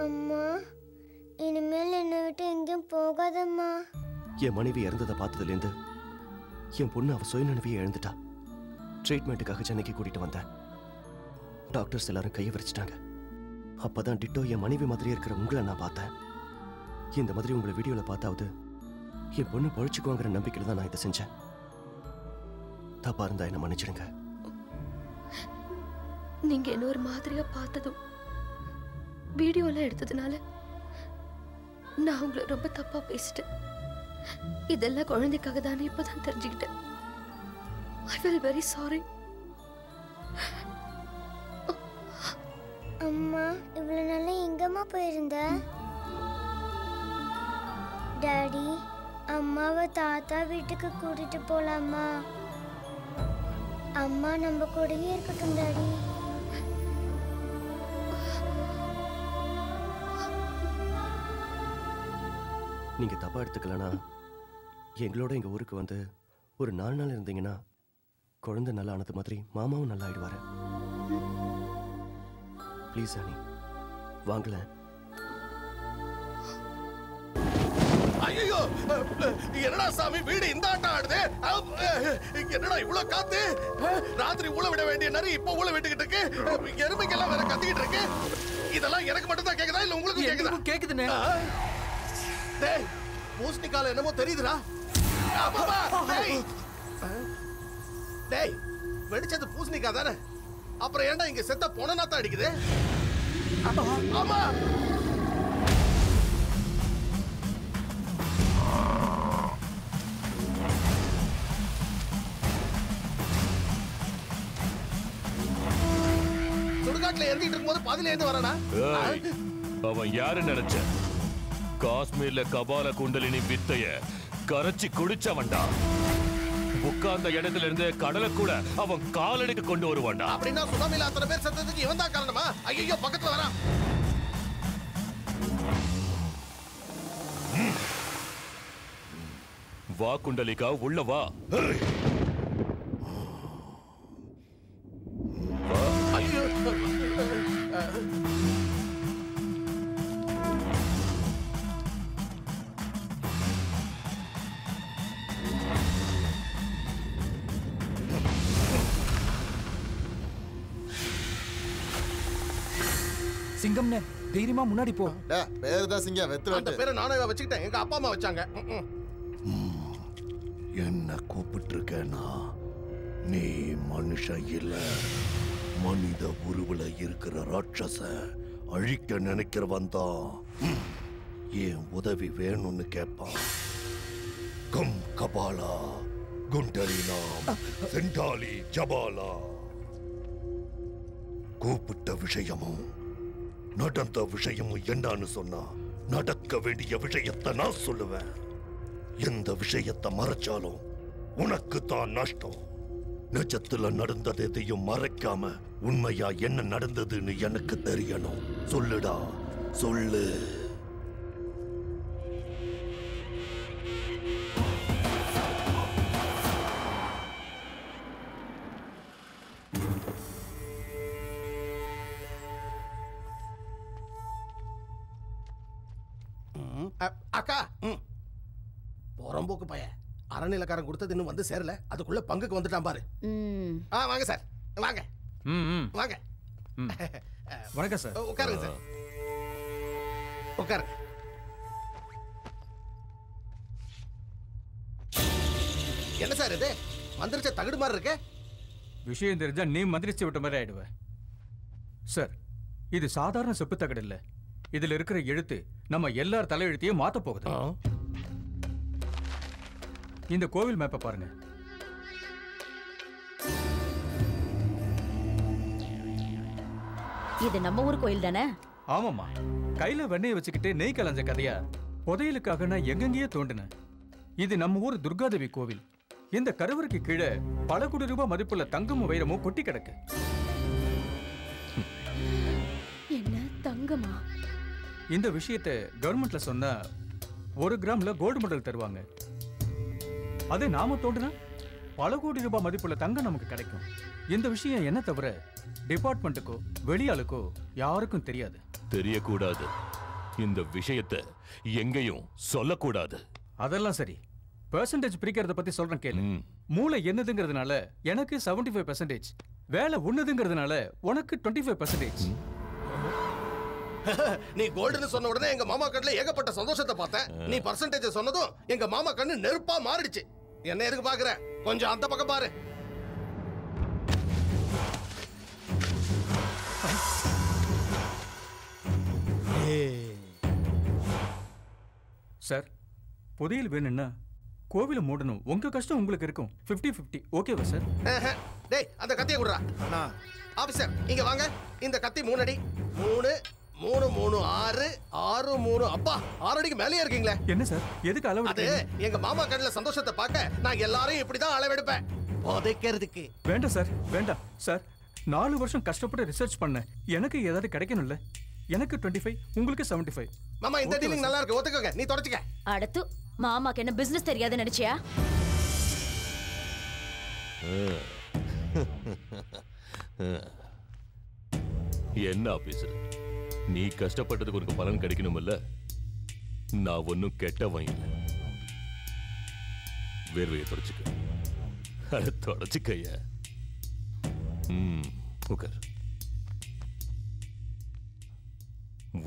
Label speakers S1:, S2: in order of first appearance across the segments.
S1: அம்மா இனிமேல் என்னை விட்டு எங்கேயும் போகாதம்மா.
S2: என் மனைவி இறந்ததை பார்த்ததுலேருந்து என் பொண்ணு அவ சுயநினைவையே எழுந்துட்டா. ட்ரீட்மெண்ட்டுக்காக சென்னைக்கு கூட்டிட்டு வந்தேன். டாக்டர்ஸ் எல்லாரும் கையை விரிச்சிட்டாங்க. அப்பதான் டிட்டோ என் மனைவி மாதிரி இருக்கிற உங்களை நான் பார்த்தேன். இந்த மாதிரி உங்களை வீடியோல பார்த்தாவது என் பொண்ணு பழிச்சுக்குவாங்கிற நம்பிக்கையில தான் நான் இதை செஞ்சேன். தப்பா இருந்தா என்ன மன்னிச்சிடுங்க.
S3: நீங்க என்ன ஒரு மாதிரியா பார்த்ததும் வீடியோல எடுத்ததுனால நான் உங்களை ரொம்ப தப்பா பேசிட்டேன். இதெல்லாம் குழந்தைக்காக தானே இப்பதான் தெரிஞ்சுக்கிட்டேன். I feel very sorry.
S1: அம்மா இவ்வளவு நாளா எங்கம்மா போயிருந்த? டாடி அம்மாவை தாத்தா வீட்டுக்கு கூட்டிட்டு போலாமா? அம்மா நம்ம கூடவே இருக்கட்டும் டாடி.
S2: நீங்க தப்பா எடுத்துக்கலனா எங்களோட எங்க ஊருக்கு வந்து ஒரு 4 நாள் இருந்தீங்கன்னா குழந்தை நல்லா ஆனது மாதிரி மாமாவும் நல்லா ஆயிடுவாரு. ப்ளீஸ் அனி வாங்கல.
S4: ஐயோ என்னடா சாமி வீடு இந்த ஆட்டம் ஆடுது? என்னடா இவ்வளவு காத்து? ராத்திரி ஊழ விட வேண்டிய நரி இப்ப ஊழ விட்டுக்கிட்டு இருக்கு. எருமைக்கெல்லாம் வேற கத்திக்கிட்டு இருக்கு. இதெல்லாம் எனக்கு மட்டும் தான் கேக்குதா இல்ல உங்களுக்கு கேக்குதா?
S5: கேக்குதுனே.
S4: டேய் பூசணிக்கால என்னமோ தெரியுதுடா. டேய் டேய் வெடிச்சது பூசணிக்கா தானே? அப்புறம் ஏன்டா இங்க செத்த பொணநாத்தம் அடிக்குது? ஆமா சுடுகாட்டுல எரிஞ்சிட்டு இருக்கும்போது பாதியில இருந்து வரனா?
S6: அவன் யாரு நினைச்ச? காஷ்மீர்ல கபால குண்டலினி வித்தைய கரைச்சி குடிச்சவன்டா. உட்கார்ந்த இடத்துல இருந்து கடலை கூட அவன் காலடிக்கு கொண்டு வருவான்டா.
S4: அப்படின்னா சுனாமில அத்தனை பேர் செத்ததுக்கு இவன் தான் காரணமா? ஐயோ பக்கத்துல வரான்.
S6: வா குண்டலிகா உள்ள வா.
S4: ஐயோ
S5: சிங்கம்னே தைரியமா முன்னாடி போ.
S7: பேரு தான் சிங்கம் வெத்து
S4: அந்த பேரை நானே வச்சுக்கிட்டேன். எங்க அப்பா அம்மா வச்சாங்க.
S8: என்ன கூப்பிட்டு இருக்கேனா? நீ மனுஷன் இல்ல, மனித உருவுல இருக்கிற ராட்சச அழிக்க நினைக்கிறவன் தான் என் உதவி வேணும்னு கேட்பான். கம் கபாலா குண்டலினாம் செண்டாலி ஜபாலா. கூப்பிட்ட விஷயமும் நடந்த விஷயமும் என்னன்னு சொன்னா நடக்க வேண்டிய விஷயத்தை நான் சொல்லுவேன். எந்த விஷயத்தை மறைச்சாலும் உனக்கு தான் நஷ்டம். நிஜத்துல நடந்தது எதையும் மறைக்காம உண்மையா என்ன நடந்ததுன்னு எனக்கு தெரியணும். சொல்லுடா சொல்லு.
S4: அக்கா போறம்போக்கு பைய அறநிலக்காரன் கொடுத்தது இன்னும் வந்து சேரல. அதுக்குள்ள பங்குக்கு வந்துட்டான் பாரு. வாங்க சார் வாங்க வாங்க.
S5: வணக்கம் சார்.
S4: உட்காருங்க சார் உட்காருங்க. என்ன சார் இது மந்திரிச்ச தகடு மாதிரி இருக்கு?
S5: விஷயம் தெரிஞ்சா நீ மந்திரிச்சு விட்ட மாதிரி ஆயிடுவ சார். இது சாதாரண செப்பு தகடு இல்ல. இதுல இருக்கிற எழுத்து நம்ம எல்லார் தலையெழுத்தையும் மாத்த போகுது. இந்த கோவில் மேப்பை பாருங்க.
S9: இது நம்ம ஊர் கோயில் தானே?
S5: ஆமாமா. கையில வெண்ணெய் வச்சுக்கிட்டு நெய் கலஞ்ச கதையா புதையலுக்காக நான் எங்கெங்கேயே தோண்டினேன். இது நம்ம ஊர் துர்காதேவி கோவில். இந்த கருவறைக்கு கீழே பல கோடி ரூபாய் மதிப்புள்ள தங்கமும் வைரமும் கொட்டி கிடக்கு.
S3: என்ன தங்கமா?
S5: இந்த விஷயத்தை கவர்மெண்ட்ல சொன்னா 1 கிராம்ல கோல்டு மெடல் தருவாங்க. அதே நாம தோண்டினா பல கோடி ரூபாய் மதிப்புள்ள தங்கம் நமக்கு கிடைக்கும். இந்த விஷயம் என்ன தவிர டிபார்ட்மெண்ட்டுக்கோ வெளியாளுக்கோ யாருக்கும் தெரியாது.
S6: தெரியக்கூடாது. இந்த விஷயத்தை எங்கேயும் சொல்லக்கூடாது.
S5: அதெல்லாம் சரி. பெர்சன்டேஜ் பிரிக்கிறத பத்தி சொல்றேன் கேளு. மூளை என்னதுங்கிறதுனால எனக்கு 75%, வேலை ஒண்ணுதுங்கிறதுனால உனக்கு 25%.
S4: நீ கோல்டுன்னு சொன்ன உடனே எங்க மாமா கண்ணுல ஏகப்பட்ட சந்தோஷத்தை பார்த்தேன். நீ பர்சன்டேஜ் சொன்னதும் எங்க மாமா கண்ணு நெருப்பா மாறிடுச்சு. என்ன எதுக்கு பாக்குற? கொஞ்சம் அந்த பக்கம் பாரு.
S5: சார், புதையல் வேணும்னா கோவில மூடணும். உங்க கஷ்டம் உங்களுக்கு இருக்கும். 50-50 ஓகேவா சார்?
S4: டேய், அந்த கத்தியை குடுறா. ஆபீசர் இங்க வாங்க. இந்த கத்தி 3 அடி. 3 3 3 6 6 3. அப்பா, 6 அடிக்கு மேலேயே இருக்கீங்களே.
S5: என்ன சார், எதுக்கு அளவு?
S4: அது எங்க மாமா கண்ணுல சந்தோஷத்தை பார்க்க நான் எல்லாரையும் இப்படிதான் அளவெடுப்பேன். புதைக்கிறதுக்கு.
S5: வேண்டாம் சார், வேண்டாம் சார். 4 வருஷம் கஷ்டப்பட்டு ரிசர்ச் பண்ணேன். எனக்கு ஏதாவது கிடைக்கணும்ல. எனக்கு 25, உங்களுக்கு 75.
S4: மாமா, இந்த டீலிங் நல்லா இருக்கு, ஒத்துக்கங்க. நீ தொடச்சுக்க.
S7: அடுத்து மாமாக்கு என்ன பிசினஸ் தெரியாது நினைச்சியா?
S6: என்ன ஆபீசர், நீ கஷ்டப்பட்டதுக்கு உனக்கு பலன் கிடைக்கணும்ல? நான் ஒன்னும் கெட்டவன் இல்லை. வேர்வையை தொடச்சுக்க. அதை தொடச்சுக்கையா. உட்கார்.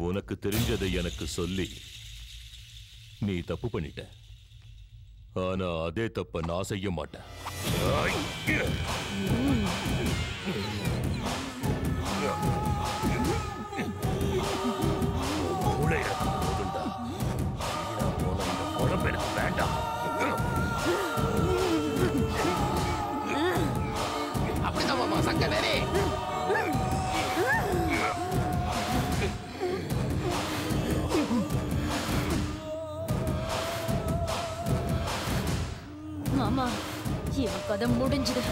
S6: உனக்கு தெரிஞ்சதை எனக்கு சொல்லி நீ தப்பு பண்ணிட்ட. ஆனா அதே தப்ப நான் செய்ய மாட்டேன். வேண்டாம்.
S4: அப்படிதான் மாமா, சங்க நேரே.
S7: மாமா, இவன் கதை முடிஞ்சுது.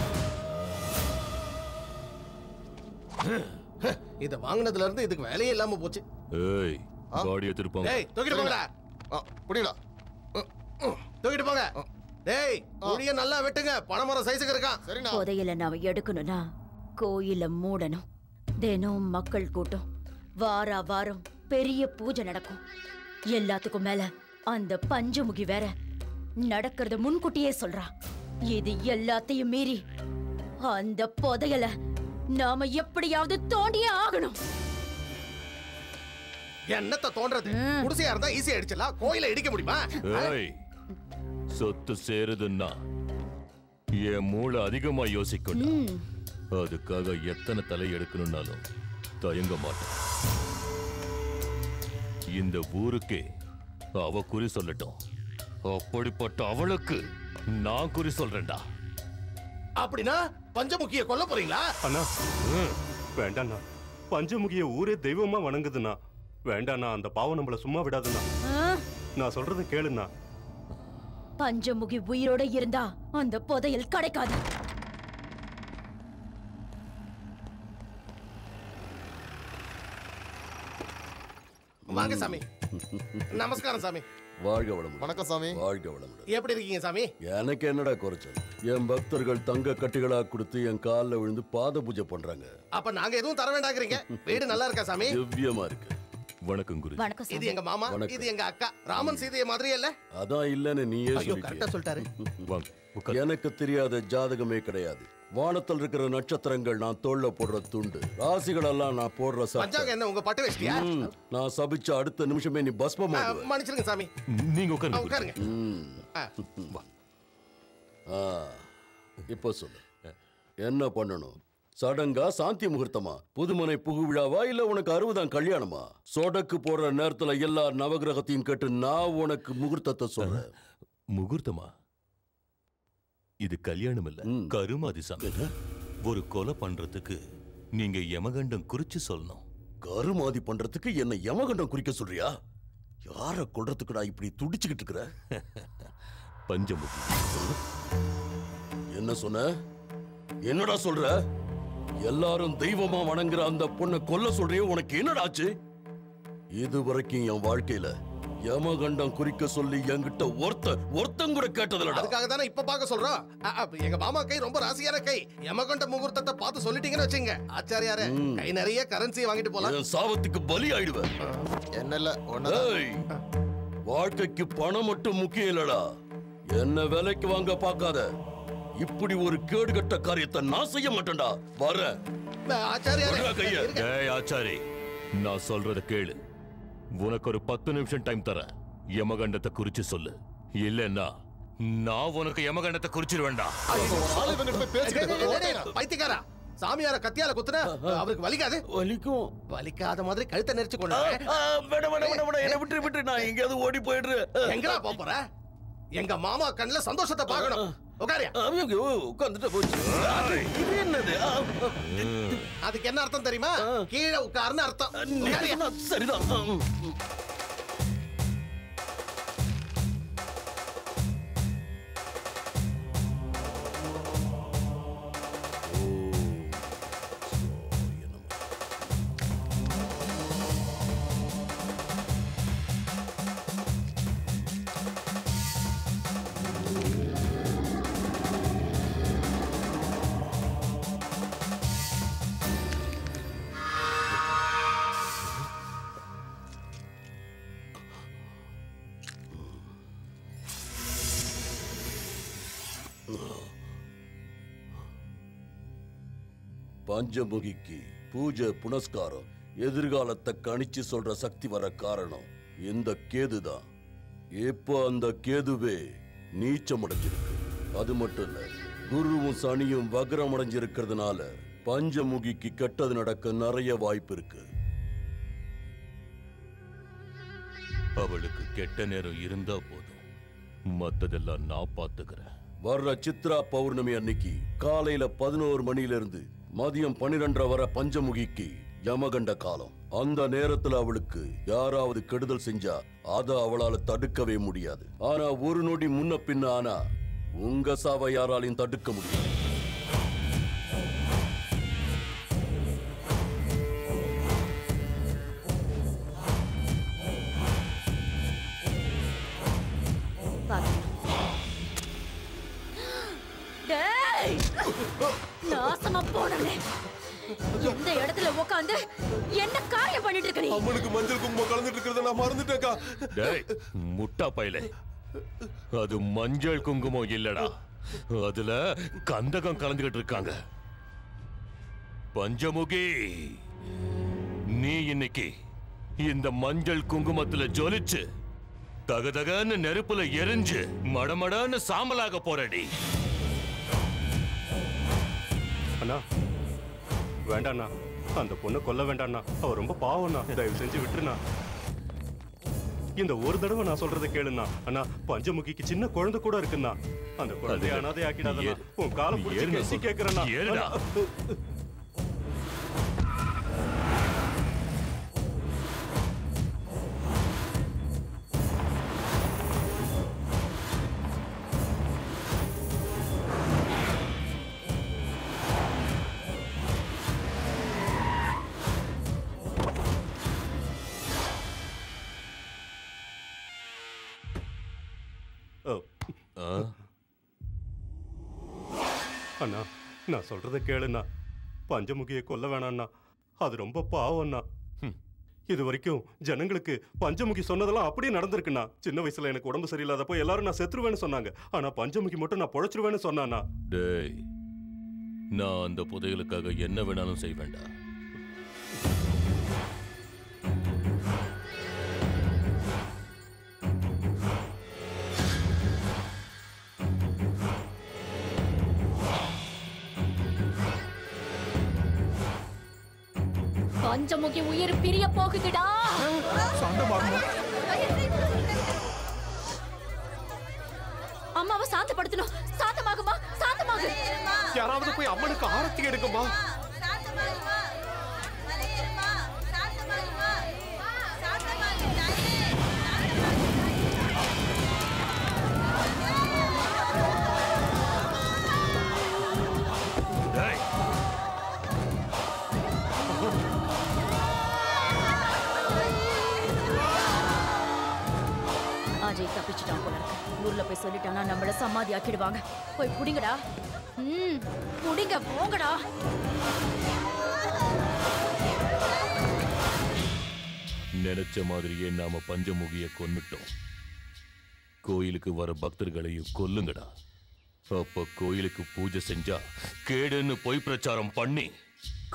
S4: இத வாங்குனதுல இருந்து இதுக்கு வேலையே இல்லாம போச்சு.
S6: ஏய், காடியை திருப்பாங்க.
S4: டேய், தூக்கிட்டு போங்கடா. புரியல. தூக்கிட்டு போங்க. டேய், குழிய நல்லா வெட்டுங்க. பணமரம் சைஸுக்கு இருக்கான். சரிண்ணா.
S7: புதையல நாம எடுக்கணும்னா கோயில மூடணும். தினம் மக்கள் கூட்டம். வாரம் பெரிய பூஜை நடக்கும். எல்லாத்துக்கும் மேல அந்த பஞ்சமுகி வேற நடக்கிறத முன்கூட்டியே சொல்றா. இது எல்லாத்தையும் மீறி அந்த புதையல நாம எப்படியாவது தோண்டியே ஆகணும்.
S4: என்னத்த தோன்றது? குடிசையா இருந்தா ஈஸியா அடிச்சலாம். கோயில இடிக்க முடியுமா?
S6: ஏய், சொத்து சேருதுன்னா என் மூளை அதிகமா யோசிக்கணும். அதுக்காக எத்தனை தலை எடுக்கணும்னாலும் தயங்க மாட்டேன். இந்த ஊருக்கே அவ குறி சொல்லட்டும். அப்படிப்பட்ட அவளுக்கு நான் குறி சொல்றேன்டா.
S4: அப்படின்னா பஞ்சமுகிய கொல்ல போறீங்களா?
S9: அண்ணா, வேண்டாண்ணா. பஞ்சமுகிய ஊரே தெய்வமா வணங்குதுண்ணா. வேண்டாண்ணா, அந்த பாவம் நம்மள சும்மா விடாதுண்ணா. நான் சொல்றது கேளுண்ணா.
S7: பஞ்சமுகி உயிரோட இருந்தா அந்த புதையல் கிடைக்காது.
S4: வாங்க சாமி. நமஸ்காரம் சாமி.
S10: வாழ்க வளமுடன்.
S4: வணக்கம் சாமி.
S10: வாழ்க வளமுடன்.
S4: எப்படி இருக்கீங்க சாமி?
S10: எனக்கு என்னடா குறைச்சல்? என் பக்தர்கள் தங்க கட்டிகளா கொடுத்து என் காலில் விழுந்து பாத பூஜை பண்றாங்க.
S4: அப்ப நாங்க எதுவும் தர வேண்டாங்கிறீங்க? வீடு நல்லா இருக்கா சாமி?
S10: திவ்யமா இருக்கு.
S6: வணக்கம் குரு.
S7: வணக்கம்.
S4: இது எங்க மாமா, இது எங்க அக்கா. ராமன் சீதைய மாதிரியே இல்ல?
S10: அதான் இல்லன்னு நீயே
S4: சொல்லிட்டாரு.
S10: எனக்கு தெரியாத ஜாதகமே கிடையாது. வானத்தில் இருக்கிற நட்சத்திரங்கள் நான் தோல்ல போடுற துண்டு, ராசிகள் எல்லாம் நான் போடுற
S4: பஞ்சாங்க. என்ன உங்க பட்டு வச்சிட்டியா?
S10: நான் சபிச்ச அடுத்த நிமிஷமே நீ பஸ்மம் ஆயிடுவ.
S4: மன்னிச்சிருங்க சாமி.
S6: நீங்க உட்காருங்க.
S10: இப்போ சொல்லு, என்ன பண்ணணும்? சடங்கா, சாந்தி முகூர்த்தமா, புதுமனை புகு விழாவா, இல்ல உனக்கு 60ஆம் கல்யாணமா? சொடக்கு போடுற நேரத்துல எல்லா நவகிரகத்தையும் கேட்டு நான் உனக்கு முகூர்த்தத்தை சொல்றேன்.
S6: முகூர்த்தமா? இது கல்யாணம் இல்ல, கருமாதி சாமி. ஒரு கொலை பண்றதுக்கு நீங்க யமகண்டம் குறிச்சு சொல்லணும்.
S10: கருமாதி பண்றதுக்கு என்ன யமகண்டம் குறிக்க சொல்றியா? யார கொல்றதுக்குடா இப்படி துடிச்சுக்கிட்டு இருக்கிற?
S6: பஞ்சமுகி.
S10: என்ன சொன்ன? என்னடா சொல்ற? எல்லாரும் தெய்வமா வணங்குற அந்த பொண்ணை கொல்ல சொல்றிய? உனக்கு என்னடாச்சு? இதுவரைக்கும் என் வாழ்க்கையில யமகண்டம் குறிக்க சொல்லி என்கிட்ட ஒருத்தன் கூட கேட்டதில்லடா.
S4: அதுக்காக தானே இப்ப பார்க்க சொல்றோம். எங்க மாமா கை ரொம்ப ராசியான கை. யமகண்ட முகூர்த்தத்தை பார்த்து சொல்லிட்டீங்கன்னு வச்சுங்க, ஆச்சாரியாரே கை நிறைய கரன்சி வாங்கிட்டு போலாம்.
S10: என் சாபத்துக்கு பலி ஆயிடுவேன்.
S4: என்னல்ல
S10: வாழ்க்கைக்கு பணம் மட்டும் முக்கியம் இல்லடா. என்ன வேலைக்கு வாங்க பார்க்காத. இப்படி ஒரு கேடுகட்ட காரியத்தை நான் செய்ய மாட்டேன்டா. வர
S6: ஆச்சாரி, நான் சொல்றத கேளு. உனக்கு ஒரு 10 நிமிஷம் டைம் தரேன். யமகண்டத்தை குறிச்சு சொல்லு, இல்லன்னா நான் உனக்கு யமகண்டத்தை குறிச்சிருவேண்டா.
S4: பைத்தியக்காரா, சாமியார கத்தியால குத்துனா அவருக்கு வலிக்காது?
S10: வலிக்கும்.
S4: வலிக்காத மாதிரி கழுத்தை நெரிச்சு கொண்டு
S10: என்ன விட்டு நான் எங்கேயாவது ஓடி போயிடுறேன்.
S4: எங்கடா போற? எங்க மாமா கண்ணுல சந்தோஷத்தை பார்க்கணும்.
S10: உட்கார்ந்துட்டு போச்சு. என்னது?
S4: அதுக்கு என்ன அர்த்தம் தெரியுமா? கீழே உட்கார்னு அர்த்தம்.
S10: சரிதான். பஞ்சமுகிக்கு பூஜை புனஸ்காரம் எதிர்காலத்தை கணிச்சு சொல்ற சக்தி வர காரணம் இந்த கேதுதான். இப்போ அந்த கேதுவே நீச்சம் அடைஞ்சிருக்கு. அது மட்டும் இல்ல, குருவும் சனியும் வக்ரம் அடைஞ்சிருக்கிறதுனால பஞ்சமுகிக்கு கெட்டது நடக்க நிறைய வாய்ப்பு இருக்கு.
S6: அவளுக்கு கெட்ட நேரம் இருந்தா போதும், மத்ததெல்லாம் நான் பாத்துக்கிறேன்.
S10: வர்ற சித்ரா பௌர்ணமி அன்னைக்கு காலையில 11 மணியிலிருந்து மதியம் 12 வரை பஞ்சமுகிக்கு யமகண்ட காலம். அந்த நேரத்துல அவளுக்கு யாராவது கெடுதல் செஞ்சா அத அவளால தடுக்கவே முடியாது. ஆனா ஒரு நொடி முன்ன பின்ன ஆனா உங்க சாவை யாராலையும் தடுக்க முடியாது.
S7: நாசமா போனே. எந்த இடத்துல உட்கார்ந்து என்ன காரியம் பண்ணிட்டு இருக்க நீ?
S11: அம்மனுக்கு மஞ்சள் குங்குமம் கலந்துட்டு இருக்கிறத நான் மறந்துட்டேன்க்கா.
S6: டேய் முட்டா பையலே, அது மஞ்சள் குங்குமம் இல்லடா, அதுல கந்தகம் கலந்துகிட்டு இருக்காங்க. பஞ்சமுகி, நீ இன்னைக்கு இந்த மஞ்சள் குங்குமத்துல ஜொலிச்சு தகதகன்னு நெருப்புல எரிஞ்சு மடமடன்னு சாம்பலாக போறடி.
S9: அண்ணா வேண்டாண்ணா, அந்த பொண்ணை கொல்ல வேண்டாண்ணா. அவ ரொம்ப பாவம்ண்ணா, தயவு செஞ்சு விட்டுருண்ணா. இந்த ஒரு தடவை நான் சொல்றதை கேளுண்ணா. அண்ணா, பஞ்சமுகிக்கு சின்ன குழந்தை கூட இருக்குண்ணா. அந்த குழந்தைய அனாதை ஆக்கிடாதண்ணா. உன் காலம் பிடிச்சி பேசி கேட்கிறேண்ணா. அண்ணா, நான் சொல்றத கேளுண்ணா. பஞ்சமுகியை கொல்ல வேணாண்ணா, அது ரொம்ப பாவம்ண்ணா. இது வரைக்கும் ஜனங்களுக்கு பஞ்சமுகி சொன்னதெல்லாம் அப்படியே நடந்திருக்குண்ணா. சின்ன வயசுல எனக்கு உடம்பு சரியில்லாதப்போ எல்லாரும் நான் செத்துருவேன்னு சொன்னாங்க. ஆனா பஞ்சமுகி மட்டும் நான் பொழைச்சிருவேன்னு சொன்னாண்ணா.
S6: டேய், நான் அந்த புதையலுக்காக என்ன வேணாலும் செய்வேண்டா.
S7: பஞ்சமுகி உயிர் பிரிய போகுதுடா. அம்மாவை சாந்தப்படுத்தணும். சாந்தமாகுமா? சாந்தமாகு.
S11: யாராவது போய் அம்மனுக்கு ஆரத்தி எடுக்குமா?
S7: சொல்லிட்டானா நம்மள சமாதி ஆக்கிடுவாங்க. போய் புடிங்கடா. புடிங்க போங்கடா.
S6: நினைச்ச மாதிரியே நாம பஞ்சமுகிய கொன்னுட்டோம். கோயிலுக்கு வர பக்தர்களையும் கொல்லுங்கடா. அப்ப கோயிலுக்கு பூஜை செஞ்சா கேடுன்னு பொய் பிரச்சாரம் பண்ணி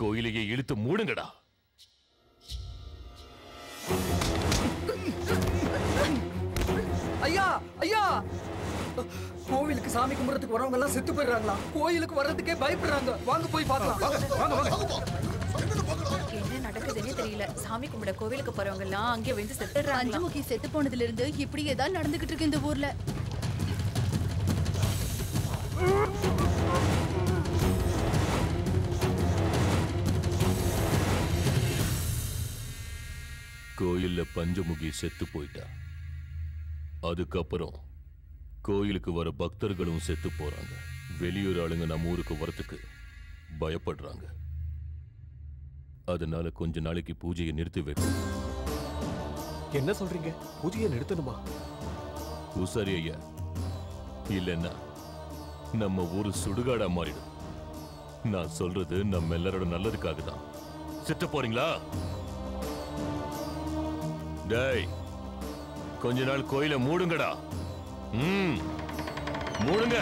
S6: கோயிலையே இழுத்து மூடுங்கடா.
S12: ஐயா ஐயா, கோவிலுக்கு சாமி கும்பிடுறதுக்கு வரவங்க எல்லாம் செத்து போயிடுறாங்களா? கோயிலுக்கு வர்றதுக்கே பயப்படுறாங்க. வாங்க போய் பார்க்கலாம்.
S13: என்ன நடக்குதுன்னே தெரியல. சாமி கும்பிட கோவிலுக்கு போறவங்க எல்லாம் அங்கே வந்து செத்துறாங்க. பஞ்சமுகி செத்து போனதுல இருந்து இப்படி ஏதாவது நடந்துகிட்டு இருக்கு இந்த ஊர்ல.
S6: கோயில்ல பஞ்சமுகி செத்து போயிட்டா. அதுக்கப்புறம் கோயிலுக்கு வர பக்தர்களும் செத்து போறாங்க. வெளியூர் ஆளுங்க நம்ம ஊருக்கு வரத்துக்கு பயப்படுறாங்க. அதனால கொஞ்ச நாளைக்கு பூஜையை நிறுத்தி வைக்கும்.
S2: என்ன சொல்றீங்க? பூஜையை நிறுத்தணுமா?
S6: உசாரி ஐயா, இல்லைன்னா நம்ம ஊரு சுடுகாடா மாறிடும். நான் சொல்றது நம்ம எல்லாரோட நல்லதுக்காக தான். செத்து போறீங்களா? டேய், கொஞ்ச நாள் கோயிலை மூடுங்கடா. மூடுங்க.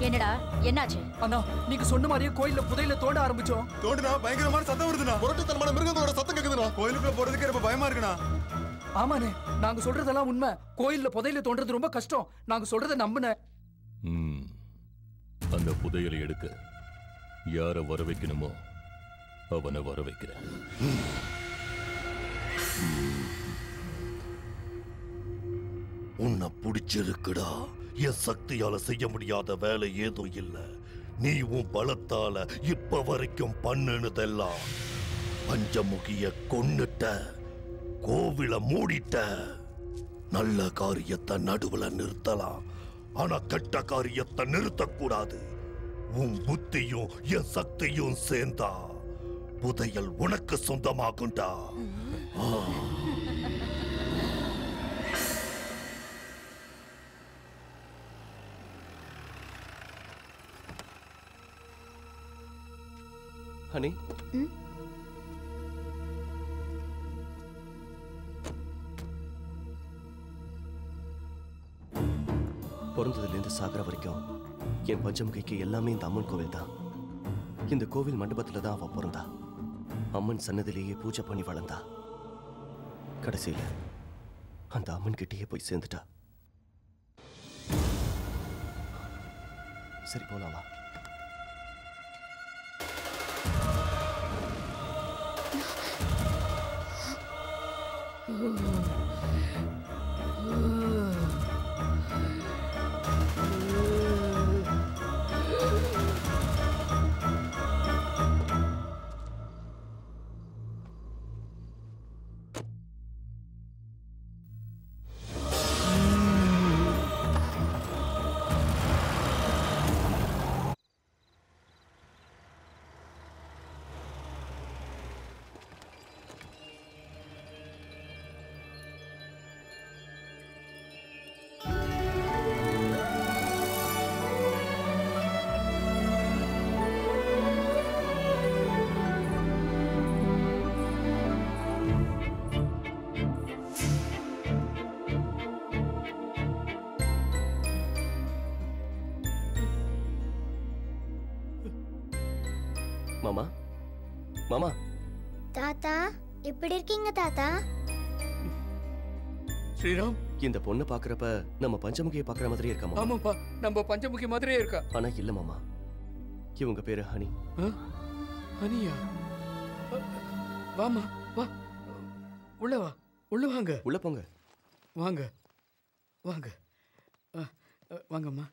S7: என்னடா என்னாச்சு?
S12: அண்ணா, நீங்க சொன்ன மாதிரியே கோயில்ல புதையில தோண்ட ஆரம்பிச்சோம்.
S11: தோண்டுனா பயங்கரமான சத்தம் வருதுண்ணா. முரட்டுத்தனமான மிருகத்தோட சத்தம் கேக்குதுண்ணா. கோயிலுக்குள்ள போறதுக்கு ரொம்ப பயமா இருக்குண்ணா.
S12: ஆமாண்ணே, நாங்க சொல்றதெல்லாம் உண்மை. கோயில்ல புதையில தோன்றது ரொம்ப கஷ்டம். நாங்க சொல்றதை நம்புன.
S6: அந்த புதையலை எடுக்க யார வர வைக்கணுமோ அவனை வர வைக்கிறேன்.
S8: உன்னை பிடிச்சிருக்குடா. என் சக்தியால செய்ய முடியாத வேலை ஏதும் இல்ல. நீ உன் பலத்தால இப்ப வரைக்கும் பண்ணுனதெல்லாம் பஞ்சமுகிய கொன்னுட்ட, கோவில மூடிட்ட. நல்ல காரியத்தை நடுவுல நிறுத்தலாம், ஆனா கெட்ட காரியத்தை நிறுத்தக்கூடாது. உன் புத்தியும் என் சக்தியும் சேர்ந்தா புதையல் உனக்கு சொந்தமாகும்டா.
S2: ஹனி, பிறந்ததுலேருந்து சாகர வரைக்கும் என் பஞ்சமுகைக்கு எல்லாமே இந்த அம்மன் கோவில் தான். இந்த கோவில் மண்டபத்தில் தான் அவ பிறந்தா. அம்மன் சன்னதிலேயே பூஜை பண்ணி வளர்ந்தா. கடைசியில் அந்த அம்மன் கிட்டேயே போய் சேர்ந்துட்டா. சரி, போலாமா? மாமா, மாமா.
S1: தாத்தா, எப்படி இருக்கீங்க தாத்தா?
S12: ஸ்ரீராம்,
S2: இந்த பொண்ணை பாக்குறப்ப நம்ம பஞ்சமுகியை பாக்குற மாதிரியே இருக்கா மாமா?
S12: ஆமாப்பா, நம்ம பஞ்சமுகி மாதிரியே இருக்கா.
S2: ஆனா இல்ல மாமா, இவங்க பேரு ஹனி.
S12: ஹனியா? வாமா, வா, உள்ள வா, உள்ள வாங்க.
S2: உள்ள போங்க.
S12: வாங்க, வாங்க, வாங்கம்மா.